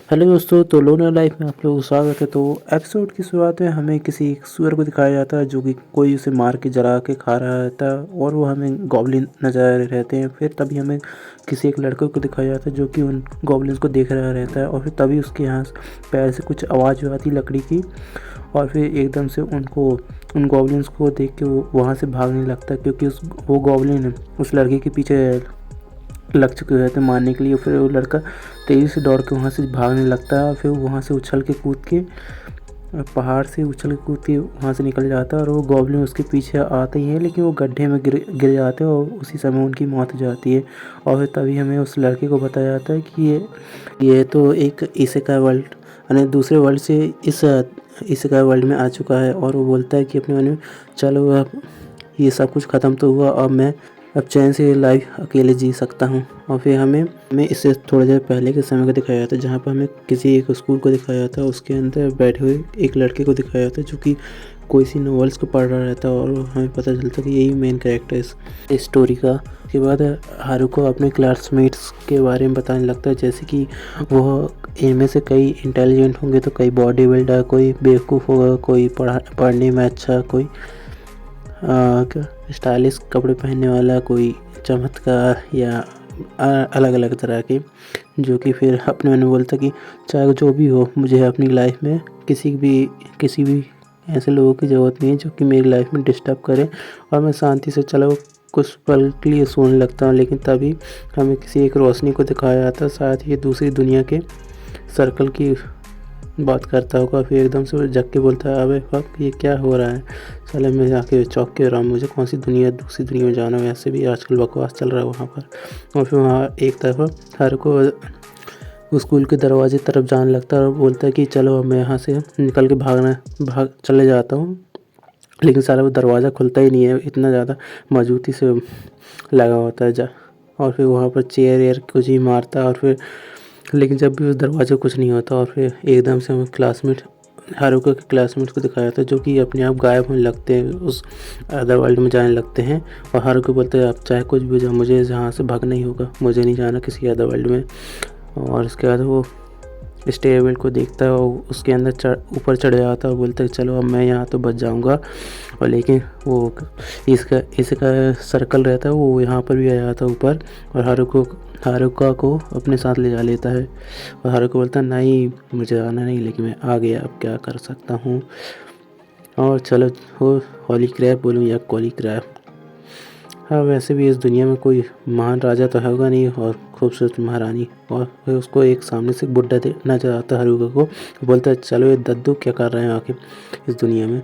Hello दोस्तों, तो loner life में आप लोगों का स्वागत है। तो एपिसोड की शुरुआत में हमें किसी एक सुअर को दिखाया जाता है जो कि कोई उसे मार के जला के खा रहा रहता है और वो हमें गॉब्लिन नजर आ रहे रहते हैं। फिर तभी हमें किसी एक लड़के को दिखाया जाता है जो कि उन गॉब्लिन्स को देख रहा रहता है और फिर तभी उसके यहाँ पैर से कुछ आवाज़ आती है लकड़ी की। और फिर एकदम से उन गॉब्लिन्स को देख के वो वहाँ से भागने लगता है, क्योंकि वो गॉब्लिन उस लड़के के पीछे लग चुके रहते हैं मारने के लिए। फिर वो लड़का तेज़ी से दौड़ के वहाँ से भागने लगता है। फिर वहाँ से उछल के कूद के पहाड़ से उछल के कूद के वहाँ से निकल जाता है और वो गॉब्लिन उसके पीछे आते ही हैं, लेकिन वो गड्ढे में गिर जाते हैं और उसी समय उनकी मौत हो जाती है। और फिर तभी हमें उस लड़के को बताया जाता है कि ये तो एक इसेकाई वर्ल्ड यानी दूसरे वर्ल्ड से इस इसेकाई वर्ल्ड में आ चुका है। और वो बोलता है कि अपने मन में, चलो अब ये सब कुछ ख़त्म तो हुआ, अब चैन से लाइफ अकेले जी सकता हूँ। और फिर हमें इससे थोड़ी देर पहले के समय को दिखाया जाता है, जहाँ पर हमें किसी एक स्कूल को दिखाया जाता है। उसके अंदर बैठे हुए एक लड़के को दिखाया जाता है जो कि कोई सी नॉवेल्स को पढ़ रहा रहता है और हमें पता चलता है कि यही मेन कैरेक्टर है इस स्टोरी का। उसके बाद हारुको अपने क्लासमेट्स के बारे में बताने लगता है, जैसे कि वो इनमें से कई इंटेलिजेंट होंगे तो कई बॉडी बिल्डर, कोई बेवकूफ़ होगा, कोई पढ़ने में अच्छा, कोई स्टाइलिश कपड़े पहनने वाला, कोई चमत्कार या अलग अलग तरह के। जो कि फिर अपने मन में बोलता कि चाहे जो भी हो, मुझे अपनी लाइफ में किसी भी ऐसे लोगों की ज़रूरत नहीं है जो कि मेरी लाइफ में डिस्टर्ब करें। और मैं शांति से चलो कुछ पल के लिए सोने लगता हूँ। लेकिन तभी हमें किसी एक रोशनी को दिखाया जाता है, शायद ये दूसरी दुनिया के सर्कल की बात करता होगा। फिर एकदम से वो जग के बोलता है, अबे फक, ये क्या हो रहा है? साले मैं जाके चौंक के रहा हूँ, मुझे कौन सी दूसरी दुनिया में जाना है? वैसे भी आजकल बकवास चल रहा है वहाँ पर। और फिर वहाँ एक तरफ हर को स्कूल के दरवाजे तरफ जाने लगता है और बोलता है कि चलो अब मैं यहाँ से निकल के भाग चले जाता हूँ। लेकिन सारा वो दरवाज़ा खुलता ही नहीं है, इतना ज़्यादा मजबूती से लगा होता है जा। और फिर वहाँ पर चेयर एयर कुछ ही मारता है और फिर लेकिन जब भी उस दरवाजे कुछ नहीं होता। और फिर एकदम से हमें हारुका के क्लासमेट को दिखाया जाता है जो कि अपने आप गायब होने लगते हैं, उस अदर वर्ल्ड में जाने लगते हैं। और हारुका बोलते हैं, आप चाहे कुछ भी हो जाए, मुझे यहाँ से भागना ही होगा, मुझे नहीं जाना किसी अदर वर्ल्ड में। और इसके बाद वो स्टेयरवेल को देखता है और उसके अंदर ऊपर चढ़ जाता है और बोलता है चलो अब मैं यहाँ तो बच जाऊँगा। और लेकिन वो इसका सर्कल रहता है, वो यहाँ पर भी आ जाता है ऊपर और हारुका को अपने साथ ले जा लेता है। और हारुका बोलता है, नहीं मुझे आना नहीं, लेकिन मैं आ गया, अब क्या कर सकता हूँ। और चलो वो हॉली क्रैप बोलूँ या कॉली क्रैप, हाँ वैसे भी इस दुनिया में कोई महान राजा तो होगा नहीं और खूबसूरत महारानी। और फिर उसको एक सामने से बुड्ढा नजर आता है हारुका को, बोलता है चलो ये दद्दू क्या कर रहे हैं आखिर इस दुनिया में।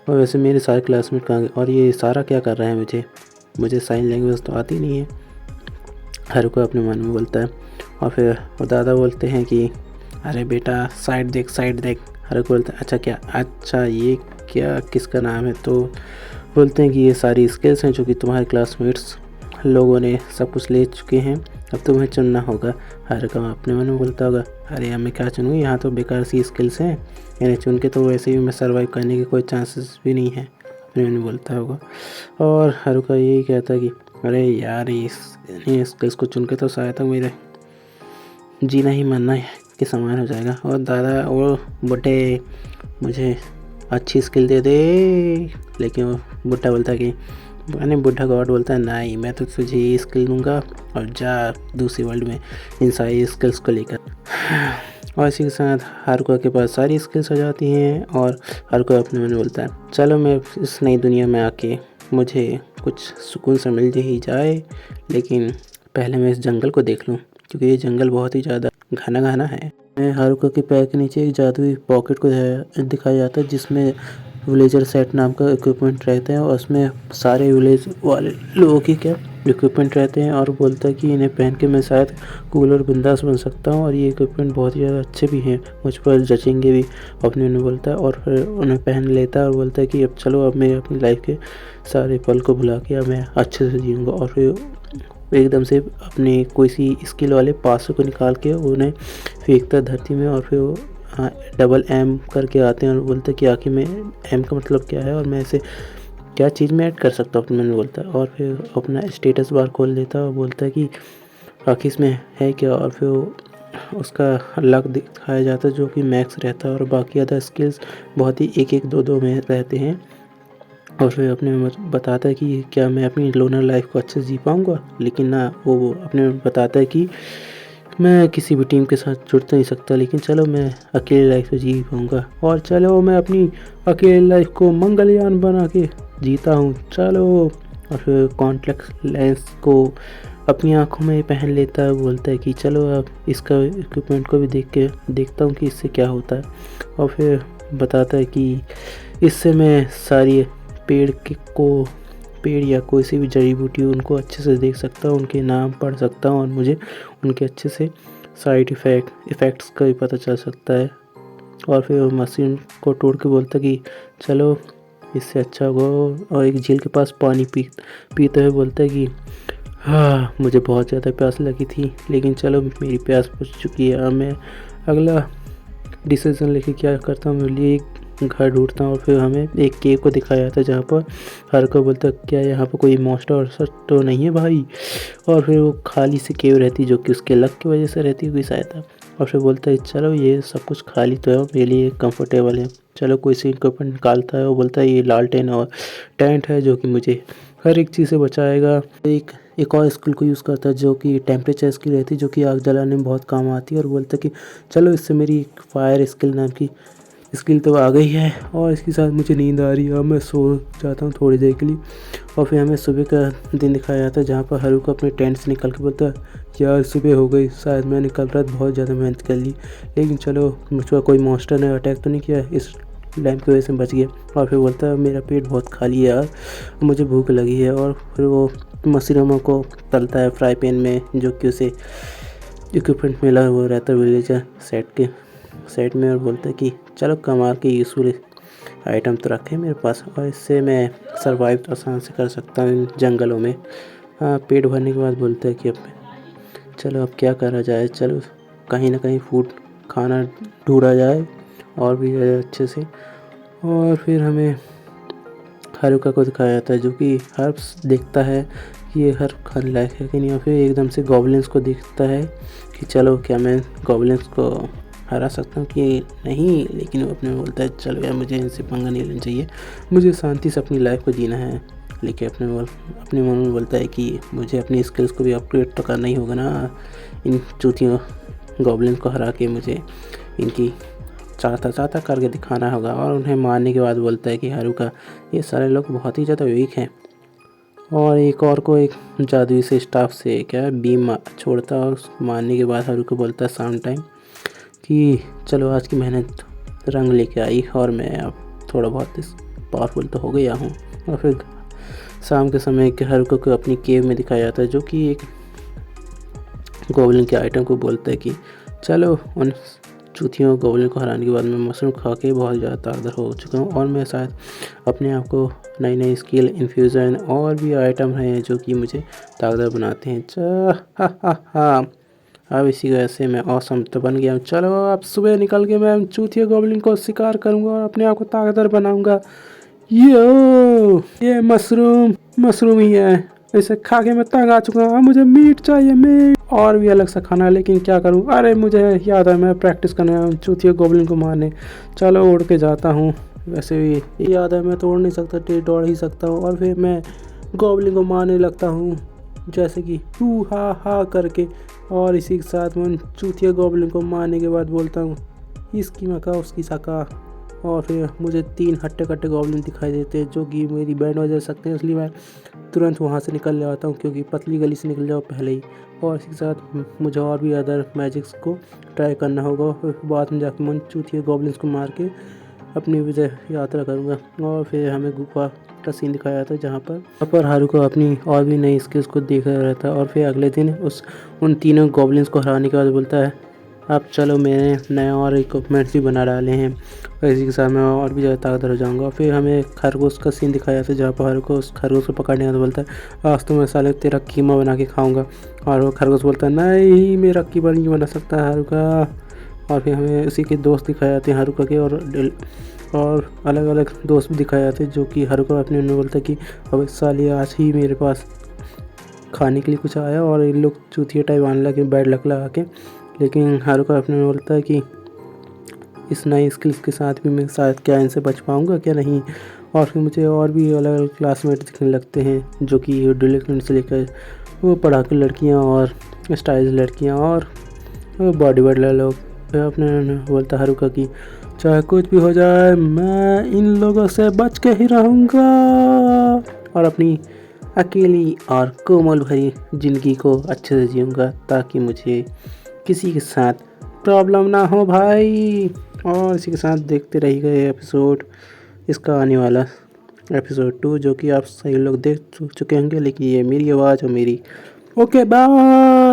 और वैसे मेरे सारे क्लासमेट कहाँ गए और ये सारा क्या कर रहा है, मुझे साइन लैंग्वेज तो आती नहीं है, हारुका अपने मन में बोलता है। और फिर वो दादा बोलते हैं कि अरे बेटा साइड देख। हारुका बोलता है अच्छा ये क्या किसका नाम है? तो बोलते हैं कि ये सारी स्किल्स हैं जो कि तुम्हारे क्लासमेट्स लोगों ने सब कुछ ले चुके हैं, अब तुम्हें चुनना होगा। हारुका अपने मन में बोलता होगा, अरे अब मैं क्या चुनूँ, यहाँ तो बेकार सी स्किल्स हैं, यानी चुन के तो वैसे भी मैं सर्वाइव करने के कोई चांसेस भी नहीं है, अपने मन में बोलता होगा। और हारुका यही कहता है कि अरे यार इन स्किल्स को चुन के तो शायद तक मेरे जीना ही मरना के समान हो जाएगा। और दादा वो बुड्ढे मुझे अच्छी स्किल दे दे। लेकिन वो बुड्ढा बोलता है कि मैंने बुड्ढा गॉड बोलता है, नहीं मैं तो तुझे ये स्किल दूंगा और जा दूसरी वर्ल्ड में इन सारी स्किल्स को लेकर। और इसी के साथ हारुका के पास सारी स्किल्स हो जाती हैं और हारुका अपने मन में बोलता है, चलो मैं इस नई दुनिया में आके मुझे कुछ सुकून से मिल ही जाए, लेकिन पहले मैं इस जंगल को देख लूँ क्योंकि ये जंगल बहुत ही ज़्यादा घना है। हारुका के पैर के नीचे एक जादुई पॉकेट को दिखाया जाता है जिसमें विलेजर सेट नाम का इक्विपमेंट रहते हैं और उसमें सारे विलेज वाले लोगों की क्या इक्विपमेंट रहते हैं। और बोलता है कि इन्हें पहन के मैं शायद कूल और बिंदास बन सकता हूँ और ये इक्विपमेंट बहुत ही ज़्यादा अच्छे भी हैं, मुझ पर जचेंगे भी, अपने उन्हें बोलता है। और फिर उन्हें पहन लेता है और बोलता है कि अब चलो अब मैं अपनी लाइफ के सारे पल को भुला के अब मैं अच्छे से जीऊँगा। और फिर एकदम से अपने कोई सी स्किल वाले पासों को निकाल के उन्हें फेंकता धरती में। और फिर वो डबल एम करके आते हैं और बोलते हैं कि आखिर में एम का मतलब क्या है और मैं इसे क्या चीज़ में ऐड कर सकता हूँ, अपने मन में बोलता है। और फिर अपना स्टेटस बार खोल देता है और बोलता है कि आखिर इसमें है क्या। और फिर वो उसका लक दिखाया जाता है जो कि मैक्स रहता है, और बाकी अदर स्किल्स बहुत ही 1-1, 2-2 में रहते हैं। और फिर अपने में बताता है कि क्या मैं अपनी लोनर लाइफ को अच्छे से जी पाऊँगा, लेकिन ना वो अपने में बताता है कि मैं किसी भी टीम के साथ जुड़ तो नहीं सकता, लेकिन चलो मैं अकेले लाइफ तो जी ही पाऊँगा, और चलो मैं अपनी अकेले लाइफ को मंगलयान बना के जीता हूँ, चलो। और फिर कॉन्टैक्ट लेंस को अपनी आँखों में पहन लेता है, बोलता है कि चलो अब इसका इक्विपमेंट को भी देख के देखता हूँ कि इससे क्या होता है। और फिर बताता है कि इससे मैं सारी पेड़ या कोई सी भी जड़ी बूटी उनको अच्छे से देख सकता हूँ, उनके नाम पढ़ सकता हूँ, और मुझे उनके अच्छे से साइड इफ़ेक्ट्स का भी पता चल सकता है। और फिर वो मशीन को तोड़ के बोलता कि चलो इससे अच्छा होगा, और एक झील के पास पानी पीते हुए बोलता है कि हाँ, मुझे बहुत ज़्यादा प्यास लगी थी, लेकिन चलो मेरी प्यास बुझ चुकी है। अब मैं अगला डिसीज़न लेके क्या करता हूँ, मेरे लिए एक घर ढूंढता हूँ। और फिर हमें एक केव को दिखाया जाता है जहाँ पर हारुका बोलता है क्या यहाँ पर कोई मॉन्स्टर और सच तो नहीं है भाई। और फिर वो खाली सी केव रहती है जो कि उसके लक की वजह से रहती हुई सहायता। और फिर बोलता है चलो ये सब कुछ खाली तो है, मेरे लिए कंफर्टेबल है, चलो कोई सीन को अपन निकालता है। वो बोलता है ये लालटेन और टेंट है जो कि मुझे हर एक चीज़ से बचाएगा। एक और स्किल को यूज़ करता है जो कि टेम्परेचर स्किल रहती है, जो कि आग जलाने में बहुत काम आती है। और बोलता है कि चलो इससे मेरी फायर स्किल नाम की स्किल तो आ गई है, और इसके साथ मुझे नींद आ रही है, अब मैं सो जाता हूँ थोड़ी देर के लिए। और फिर हमें सुबह का दिन दिखाया जाता है जहाँ पर हारुका अपने टेंट से निकल के बोलता है यार सुबह हो गई, शायद मैंने कल रात बहुत ज़्यादा मेहनत कर ली, लेकिन चलो मुझ पर कोई मॉन्स्टर ने अटैक तो नहीं किया, इस लैम्प की वजह से बच गया। और फिर बोलता है मेरा पेट बहुत खाली है यार, मुझे भूख लगी है। और फिर वो मशरूमों को तलता है फ्राई पैन में, जो कि उसे इक्विपमेंट मिला हुआ रहता है विलेजर सेट में। और बोलता है कि चलो कमाल के यूज़फुल आइटम तो रखे मेरे पास, और इससे मैं सर्वाइव तो आसान से कर सकता हूँ इन जंगलों में। हाँ, पेट भरने के बाद बोलता है कि अब चलो अब क्या करा जाए, चलो कहीं ना कहीं फूड खाना ढूंढा जाए और भी अच्छे से। और फिर हमें हारुका को दिखाया जाता है जो कि हर्ब्स देखता है कि ये हर्ब खाने लायक है कि नहीं। और फिर एकदम से गॉब्लिन्स को देखता है कि चलो क्या मैं गॉब्लिन्स को हरा सकता हूँ कि नहीं, लेकिन वो अपने में बोलता है चलो यार मुझे इनसे पंगा नहीं लेना चाहिए, मुझे शांति से अपनी लाइफ को जीना है। लेकिन अपने मन में बोलता है कि मुझे अपनी स्किल्स को भी अपग्रेड तो करना ही होगा ना, इन चूतियों गॉब्लिन्स को हरा के मुझे इनकी चाहता करके दिखाना होगा। और उन्हें मारने के बाद बोलता है कि हारुका ये सारे लोग बहुत ही ज़्यादा वीक हैं। और एक और को एक जादुई से स्टाफ से क्या बीम छोड़ता, और मारने के बाद हारुका बोलता है शाम टाइम कि चलो आज की मेहनत रंग लेके आई, और मैं अब थोड़ा बहुत पावरफुल तो हो गया हूँ। और फिर शाम के समय के हारुका को अपनी केव में दिखाया जाता है जो कि एक गोब्लिन के आइटम को बोलता है कि चलो उन चूतियों गोब्लिन को हराने के बाद मैं मशरूम खा के बहुत ज़्यादा ताकतवर हो चुका हूँ, और मैं शायद अपने आप को नई स्किल इन्फ्यूज़न और भी आइटम हैं जो कि मुझे ताकतवर बनाते हैं। अब इसी वजह से मैं ऑसम तो बन गया हूँ। चलो अब सुबह निकल के मैं चूतिया गोब्लिन को शिकार करूँगा और अपने आप को ताकतवर बनाऊँगा। ये मशरूम ही है, इसे खा के मैं तंग आ चुका हूँ, मुझे मीट चाहिए, मीट और भी अलग सा खाना, लेकिन क्या करूँ, अरे मुझे याद है मैं प्रैक्टिस करना चूतिया गोब्लिन को मारने, चलो उड़ के जाता हूँ। वैसे भी याद है मैं तो उड़ नहीं सकता, दौड़ ही सकता हूँ। और फिर मैं गोब्लिन को मारने लगता हूँ जैसे कि हू हा करके, और इसी के साथ मैं चूतिया गोब्लिन को मारने के बाद बोलता हूँ इसकी मका उसकी सका। और फिर मुझे 3 हट्टे कट्टे गोब्लिन दिखाई देते हैं जो कि मेरी बैंड बजा सकते हैं, इसलिए मैं तुरंत वहाँ से निकल जाता हूँ क्योंकि पतली गली से निकल जाओ पहले ही। और इसके साथ मुझे और भी अदर मैजिक्स को ट्राई करना होगा, फिर बाद में जाकर मैं चूतिया गोब्लिन्स को मार के अपनी विजय यात्रा करूँगा। और फिर हमें गुफा का सीन दिखाया जाता है जहाँ पर हारुका अपनी और भी नई स्किल्स को देख रहा रहता है। और फिर अगले दिन उन तीनों गोब्लिन्स को हराने के बाद बोलता है अब चलो मैंने नए और इक्विपमेंट्स भी बना डाले हैं, और इसी के साथ मैं और भी ज़्यादा ताकतवर हो जाऊँगा। फिर हमें खरगोश का सीन दिखाया जाता है जहाँ पर हारुका उस खरगोश को पकड़ने का बोलता है आज तो मैं साले तेरा कीमा बना के खाऊँगा। और वो खरगोश बोलता है नहीं मेरा कीमा नहीं बना सकता हारुका। और फिर हमें उसी के दोस्त दिखाए जाते हैं हारुका के, और अलग अलग दोस्त भी दिखाए जाते हैं जो कि हारुका अपने में बोलता है कि अब साले आज ही मेरे पास खाने के लिए कुछ आया, और इन लोग चूतिया टाइप आने लगे बैड लक लगा के लेकिन हारुका अपने में बोलता है कि इस नई स्किल्स के साथ भी मैं शायद क्या इनसे बच पाऊँगा क्या नहीं। और फिर मुझे और भी अलग अलग क्लासमेट दिखने लगते हैं जो कि एडोलेसेंट से लेकर वो पढ़ाकू लड़कियाँ और स्टाइलिश लड़कियाँ और बॉडी बिल्डर लोग। फिर अपने बोलता हारुका कि चाहे कुछ भी हो जाए मैं इन लोगों से बच के ही रहूँगा और अपनी अकेली और कोमल भरी ज़िंदगी को अच्छे से जीऊँगा ताकि मुझे किसी के साथ प्रॉब्लम ना हो भाई। और इसी के साथ देखते रहिएगा ये एपिसोड, इसका आने वाला एपिसोड 2 जो कि आप सही लोग देख चुके होंगे, लेकिन ये मेरी आवाज़ और मेरी ओके बाय।